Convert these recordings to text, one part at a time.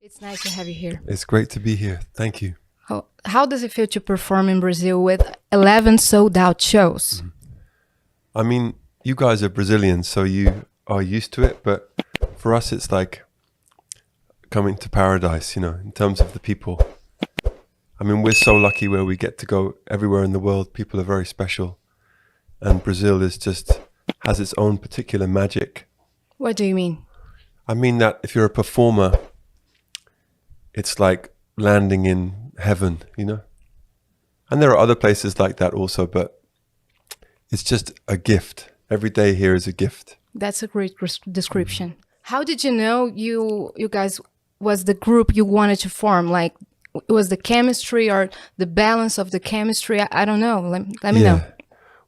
It's nice to have you here. It's great to be here. Thank you. How does it feel to perform in Brazil with 11 sold-out shows? I mean, you guys are Brazilians, so you are used to it. But for us, it's like coming to paradise, in terms of the people. I mean, we're so lucky where we get to go everywhere in the world. People are very special. And Brazil has its own particular magic. What do you mean? I mean that if you're a performer, it's like landing in heaven, And there are other places like that also, but it's just a gift. Every day here is a gift. That's a great description. How did you know you guys was the group you wanted to form? Like, was the chemistry or the balance of the chemistry? I don't know. Let me know.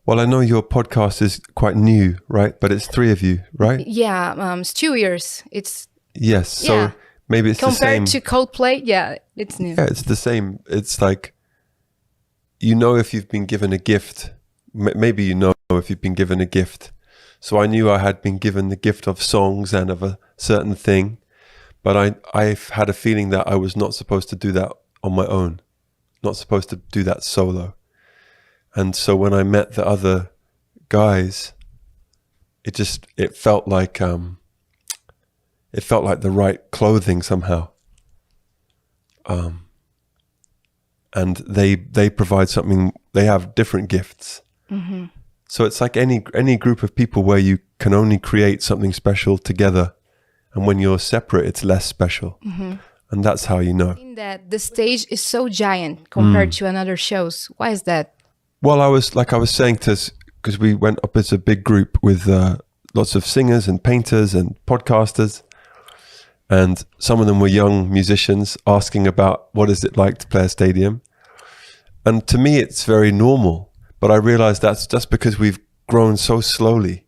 Well, I know your podcast is quite new, right? But it's 3 of you, right? Yeah, it's 2 years. Yes, so maybe it's the same. Compared to Coldplay, it's new. Yeah, it's the same. It's like, if you've been given a gift, maybe if you've been given a gift. So I knew I had been given the gift of songs and of a certain thing, but I've had a feeling that I was not supposed to do that on my own, not supposed to do that solo. And so when I met the other guys, it felt like the right clothing somehow. And they provide something. They have different gifts. Mm-hmm. So it's like any group of people where you can only create something special together, and when you're separate, it's less special. Mm-hmm. And that's how you know. In that the stage is so giant compared to another shows. Why is that? Well, I was saying because we went up as a big group with lots of singers and painters and podcasters, and some of them were young musicians asking about what is it like to play a stadium. And to me, it's very normal, but I realized that's just because we've grown so slowly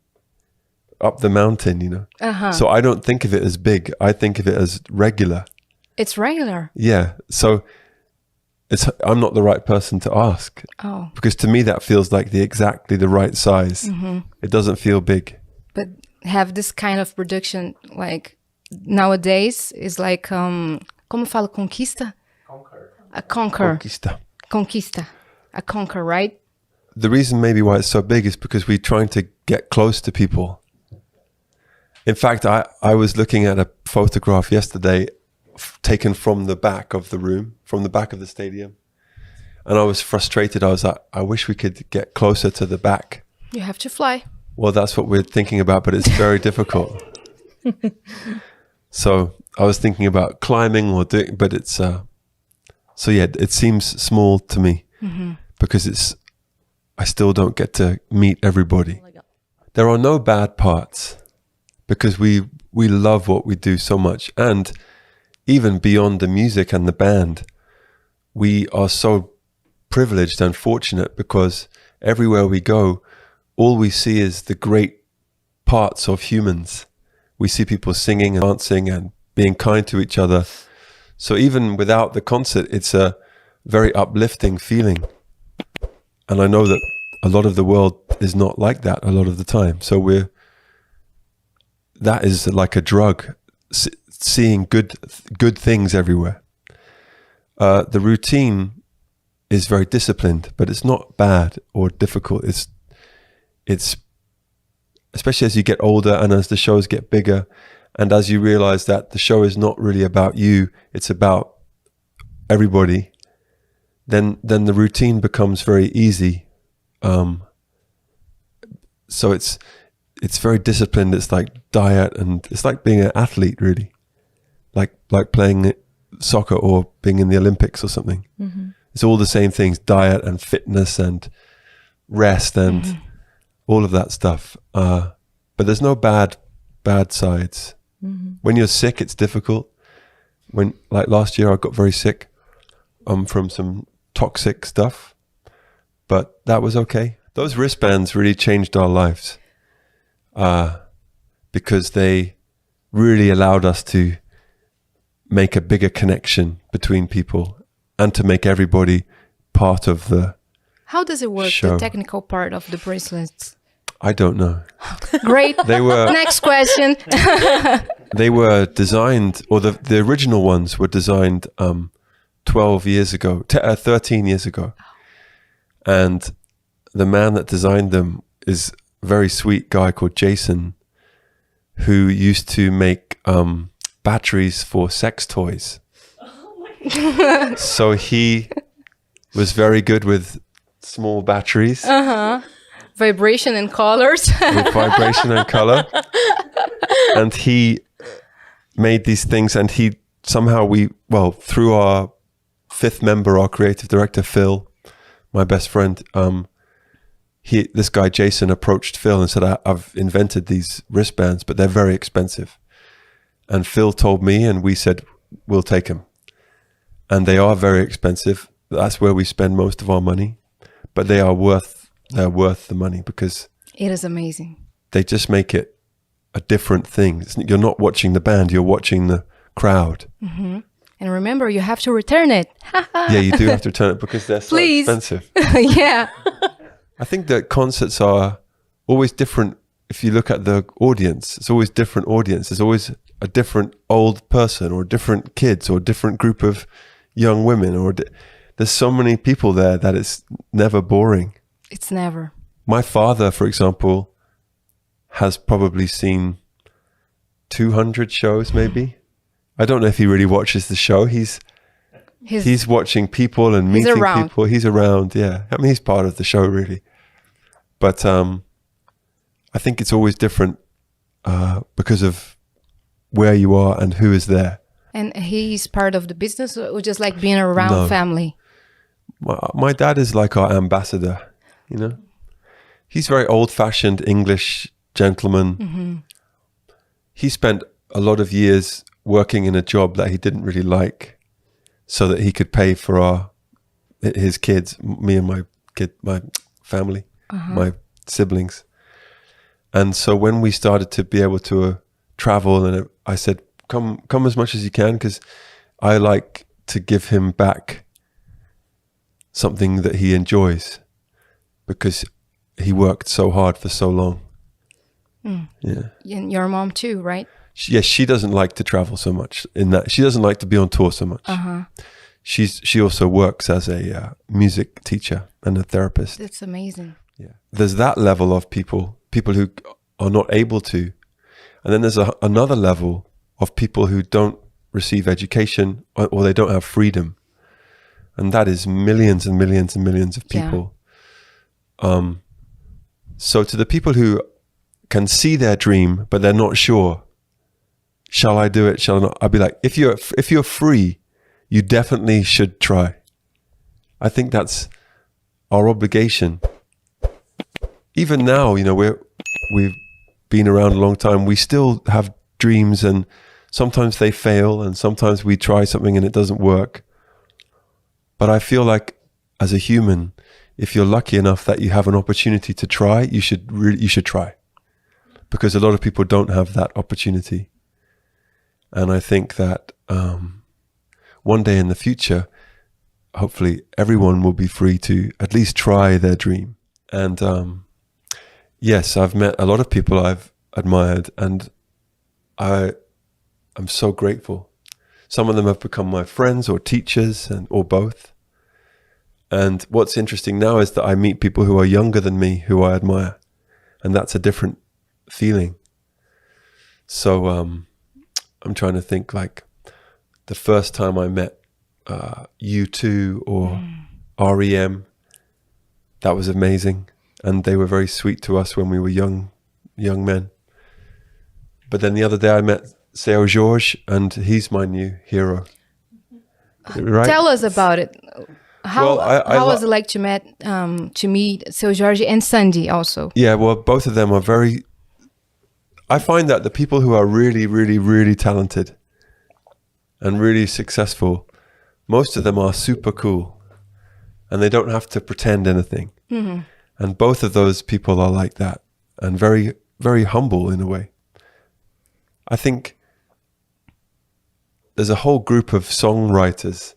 up the mountain, Uh-huh. So I don't think of it as big. I think of it as regular. It's regular. Yeah. So I'm not the right person to ask. Oh. Because to me, that feels like exactly the right size. Mm-hmm. It doesn't feel big. But have this kind of production, like nowadays, is like, como fala conquista? Conquer. A conquer. Conquista. A conquer, right? The reason maybe why it's so big is because we're trying to get close to people. In fact, I was looking at a photograph yesterday taken from the back of the room, from the back of the stadium. And I was frustrated. I was like, I wish we could get closer to the back. You have to fly. Well, that's what we're thinking about, but it's very difficult. So I was thinking about climbing but it's, it seems small to me because I still don't get to meet everybody. There are no bad parts because we love what we do so much. And even beyond the music and the band, we are so privileged and fortunate because everywhere we go, all we see is the great parts of humans. We see people singing and dancing and being kind to each other. So even without the concert, it's a very uplifting feeling. And I know that a lot of the world is not like that a lot of the time. So that is like a drug, seeing good things everywhere. The routine is very disciplined, but it's not bad or difficult. It's especially as you get older and as the shows get bigger, and as you realize that the show is not really about you, it's about everybody. Then the routine becomes very easy. So it's very disciplined. It's like diet, and it's like being an athlete, really. Like playing soccer or being in the Olympics or something. Mm-hmm. It's all the same things: diet and fitness and rest and all of that stuff. But there's no bad sides. Mm-hmm. When you're sick, it's difficult. Like last year, I got very sick from some toxic stuff, but that was okay. Those wristbands really changed our lives because they really allowed us to make a bigger connection between people and to make everybody part of the How does it work, show. the technical part of the bracelets? I don't know. Great. They were Next question. they were designed, or the original ones were designed 12 years ago, 13 years ago. And the man that designed them is a very sweet guy called Jason, who used to make batteries for sex toys. So he was very good with small batteries. Vibration and colors. With vibration and color. And he made these things, and he somehow through our fifth member, our creative director, Phil, my best friend, this guy, Jason, approached Phil and said, I've invented these wristbands, but they're very expensive. And Phil told me, and we said, we'll take them. And they are very expensive. That's where we spend most of our money, but they're worth the money, because it is amazing. They just make it a different thing. You're not watching the band, you're watching the crowd. Mm-hmm. And remember, you have to return it. Yeah, you do have to return it because they're so expensive. Yeah. I think that concerts are always different. If you look at the audience, it's always different audience. There's always a different old person, or different kids, or different group of young women, or there's so many people there that it's never boring. It's never. My father, for example, has probably seen 200 shows, maybe. I don't know if he really watches the show. He's watching people and meeting people. He's around, yeah. I mean, he's part of the show, really. But I think it's always different because of where you are and who is there. And he's part of the business, or just like being around family? My dad is like our ambassador, you know. He's very old-fashioned English gentleman. Mm-hmm. He spent a lot of years working in a job that he didn't really like, so that he could pay for his kids, me and my family, my siblings. And so when we started to be able to travel, and I said, come as much as you can, because I like to give him back something that he enjoys, because he worked so hard for so long. Mm. Yeah. And your mom too, right? Yes, she doesn't like to travel so much. In that, she doesn't like to be on tour so much. She also works as a music teacher and a therapist. That's amazing. Yeah, there's that level of people who are not able to, and then there's another level of people who don't receive education, or they don't have freedom, and that is millions and millions and millions of people. Yeah. So to the people who can see their dream but they're not sure, shall I do it? Shall I not? I'd be like, if you're free, you definitely should try. I think that's our obligation. Even now, you know, we've been around a long time. We still have dreams, and sometimes they fail, and sometimes we try something and it doesn't work. But I feel like, as a human, if you're lucky enough that you have an opportunity to try, you should try, because a lot of people don't have that opportunity. And I think that one day in the future, hopefully everyone will be free to at least try their dream. And yes, I've met a lot of people I've admired, and I'm so grateful. Some of them have become my friends or teachers, or both. And what's interesting now is that I meet people who are younger than me who I admire, and that's a different feeling. So I'm trying to think, like the first time I met U2 or REM, that was amazing, and they were very sweet to us when we were young men. But then the other day I met Sejam, and he's my new hero. Right? Tell us about it. How was it like to meet Sejam and Sandy also? Yeah, well, both of them are very. I find that the people who are really, really, really talented and really successful, most of them are super cool, and they don't have to pretend anything. Mm-hmm. And both of those people are like that, and very, very humble in a way. I think there's a whole group of songwriters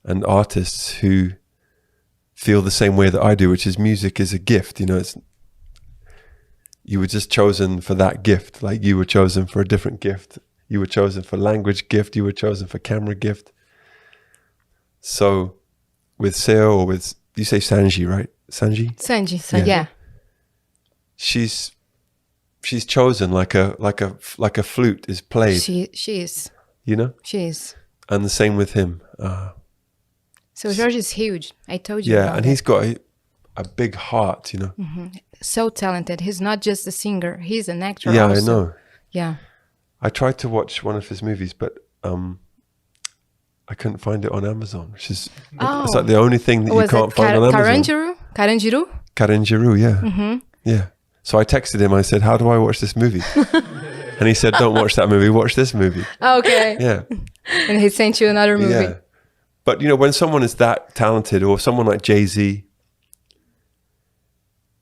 and artists who feel the same way that I do, which is music is a gift. You know, you were just chosen for that gift, like you were chosen for a different gift. You were chosen for language gift. You were chosen for camera gift. So with Seo, or with, you say Sanji, right? Sanji? Sanji. Yeah. She's chosen like a flute is played. She is. You know? She is. And the same with him. So George is huge. I told you. Yeah, and he's got a big heart, you know. So talented. He's not just a singer. He's an actor. Yeah, also. I know. Yeah. I tried to watch one of his movies, but I couldn't find it on Amazon, which is it's like the only thing that you can't find on Amazon. Karanjiru? Karanjiru, yeah. Yeah. So I texted him, I said, how do I watch this movie? And he said, don't watch that movie, watch this movie. Okay. Yeah. And he sent you another movie. Yeah. But, you know, when someone is that talented, or someone like Jay-Z,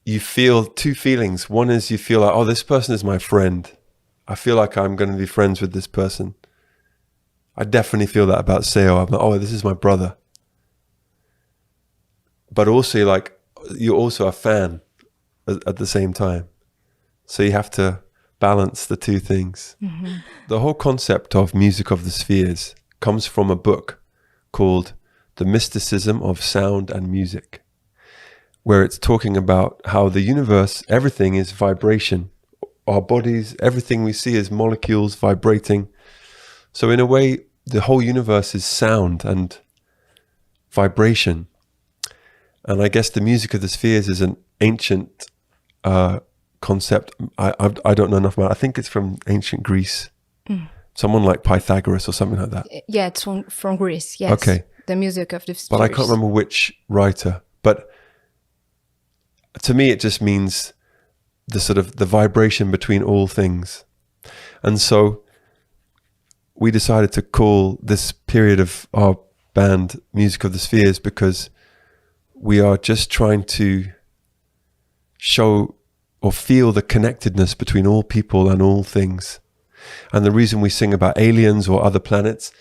you feel two feelings. One is you feel like, oh, this person is my friend. I feel like I'm going to be friends with this person. I definitely feel that about Seo. I'm like, oh, this is my brother. But also, like, you're also a fan at the same time. So you have to balance the two things. The whole concept of music of the spheres comes from a book called The Mysticism of Sound and Music, where it's talking about how the universe, everything is vibration. Our bodies, everything we see is molecules vibrating. So in a way, the whole universe is sound and vibration. And I guess the music of the spheres is an ancient concept. I don't know enough about it. I think it's from ancient Greece. Someone like Pythagoras or something like that. Yeah, it's from Greece, yes. Okay. The music of the spheres. But I can't remember which writer. But to me, it just means the sort of the vibration between all things. And so we decided to call this period of our band Music of the Spheres because we are just trying to show or feel the connectedness between all people and all things. And the reason we sing about aliens or other planets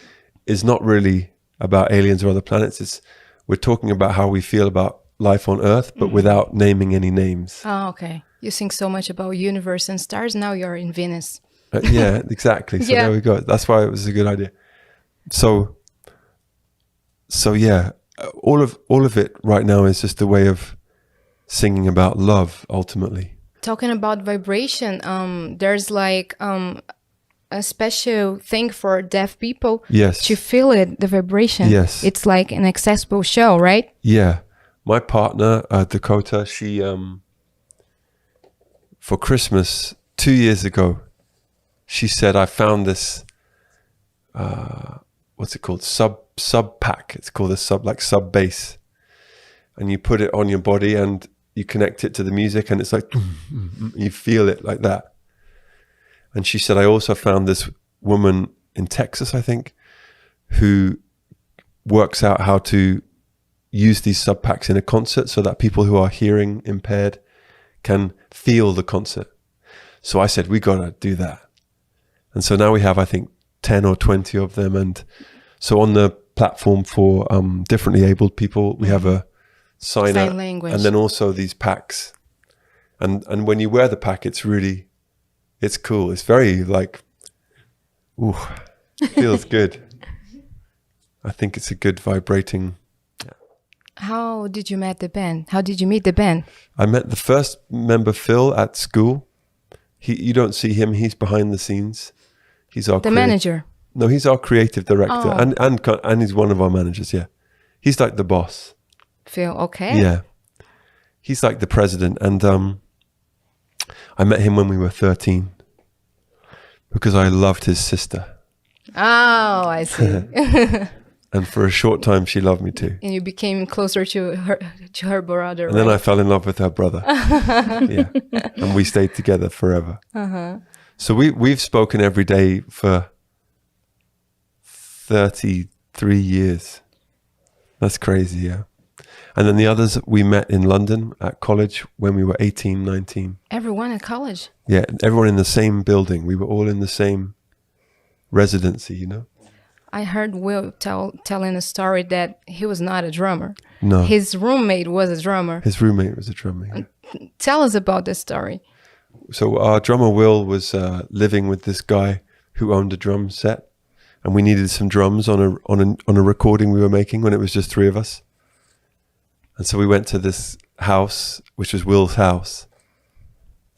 is not really about aliens or other planets. We're talking about how we feel about life on Earth, but without naming any names. Oh, okay. You think so much about universe and stars. Now you're in Venus. Yeah, exactly. So there we go. That's why it was a good idea. So yeah, all of it right now is just a way of singing about love, ultimately. Talking about vibration, there's like a special thing for deaf people. Yes. To feel it, the vibration. Yes. It's like an accessible show, right? Yeah. My partner, Dakota, she, for Christmas 2 years ago, she said, I found this, what's it called? Sub pack. It's called a sub bass. And you put it on your body and you connect it to the music and it's like, you feel it like that. And she said, I also found this woman in Texas, I think, who works out how to use these sub packs in a concert so that people who are hearing impaired can feel the concert. So I said, we got to do that. And so now we have, I think, 10 or 20 of them. And so on the platform for differently abled people, we have a sign language. And then also these packs. And when you wear the pack, it's cool. It's very like, ooh, feels good. I think it's a good vibrating. How did you meet the band? How did you meet the band? I met the first member, Phil, at school. You don't see him. He's behind the scenes. He's our manager. No, he's our creative director, and he's one of our managers. Yeah, he's like the boss. Phil, okay. Yeah, he's like the president, and I met him when we were 13 because I loved his sister. Oh, I see. And for a short time, she loved me too. And you became closer to her brother. And then I fell in love with her brother. Yeah, and we stayed together forever. So we've spoken every day for 33 years. That's crazy, yeah. And then the others we met in London at college when we were 18, 19. Everyone at college? Yeah, everyone in the same building. We were all in the same residency, you know? I heard Will telling a story that he was not a drummer. No. His roommate was a drummer. His roommate was a drummer. Yeah. Tell us about this story. So our drummer Will was living with this guy who owned a drum set, and we needed some drums on a recording we were making when it was just 3 of us. And so we went to this house, which was Will's house,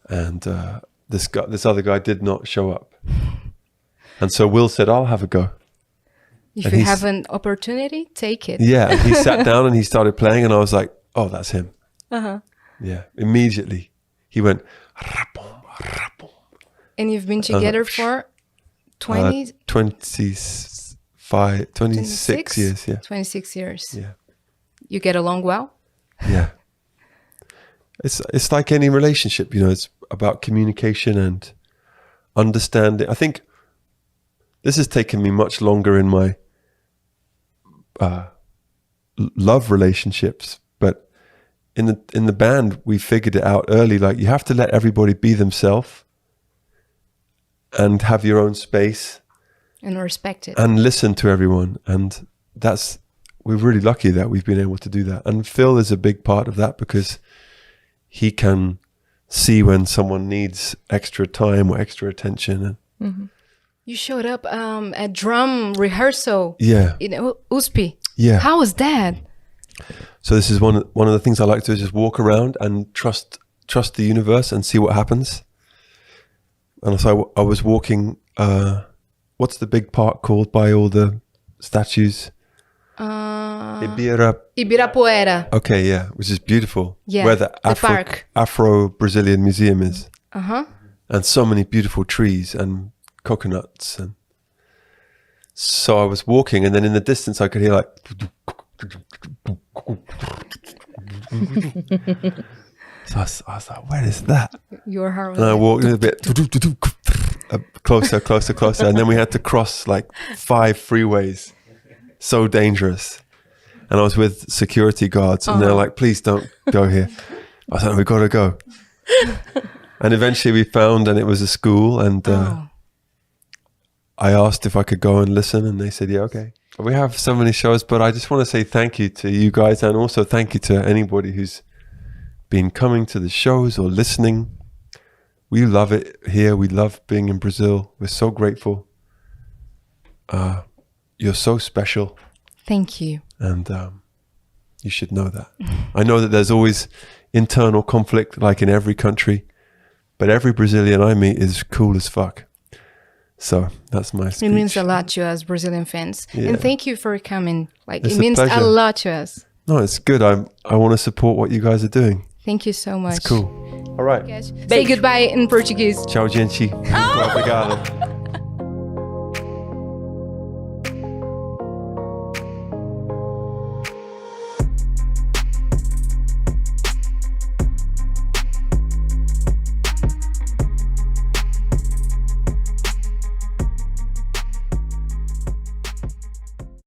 and this other guy did not show up. And so Will said, "I'll have a go." If you have an opportunity, take it. Yeah, and he sat down and he started playing, and I was like, "Oh, that's him." Yeah, immediately he went. And you've been together for 26 years. Yeah, 26 years. Yeah, you get along well. Yeah, it's like any relationship, you know. It's about communication and understanding. I think this has taken me much longer in my love relationships, but in the band we figured it out early. Like, you have to let everybody be themselves and have your own space and respect it and listen to everyone. And we're really lucky that we've been able to do that. And Phil is a big part of that, because he can see when someone needs extra time or extra attention. You showed up at drum rehearsal. Yeah. In USP. Yeah. How was that? So this is one of the things I like to do, is just walk around and trust the universe and see what happens. And so I was walking, what's the big park called by all the statues? Ibirapuera. Okay, yeah, which is beautiful. Yeah, where the park. Afro-Brazilian Museum is. And so many beautiful trees and coconuts. And so I was walking, and then in the distance I could hear like... So I was like, "Where is that?" Your heart. And I walked a bit closer, and then we had to cross like 5 freeways. So dangerous. And I was with security guards, and they're like, "Please don't go here." I was like, "We gotta go." And eventually we found, and it was a school, and I asked if I could go and listen, and they said, "Yeah, okay." We have so many shows, but I just want to say thank you to you guys, and also thank you to anybody who's been coming to the shows or listening. We love it here. We love being in Brazil. We're so grateful. You're so special. Thank you. And you should know that. I know that there's always internal conflict, like in every country, but every Brazilian I meet is cool as fuck. So that's my speech. It means a lot to us Brazilian fans. Yeah. And thank you for coming. Like, It's it means a lot to us. No, it's good. I want to support what you guys are doing. Thank you so much. It's cool. All right. Say goodbye in Portuguese. Tchau, gente. Muito obrigado.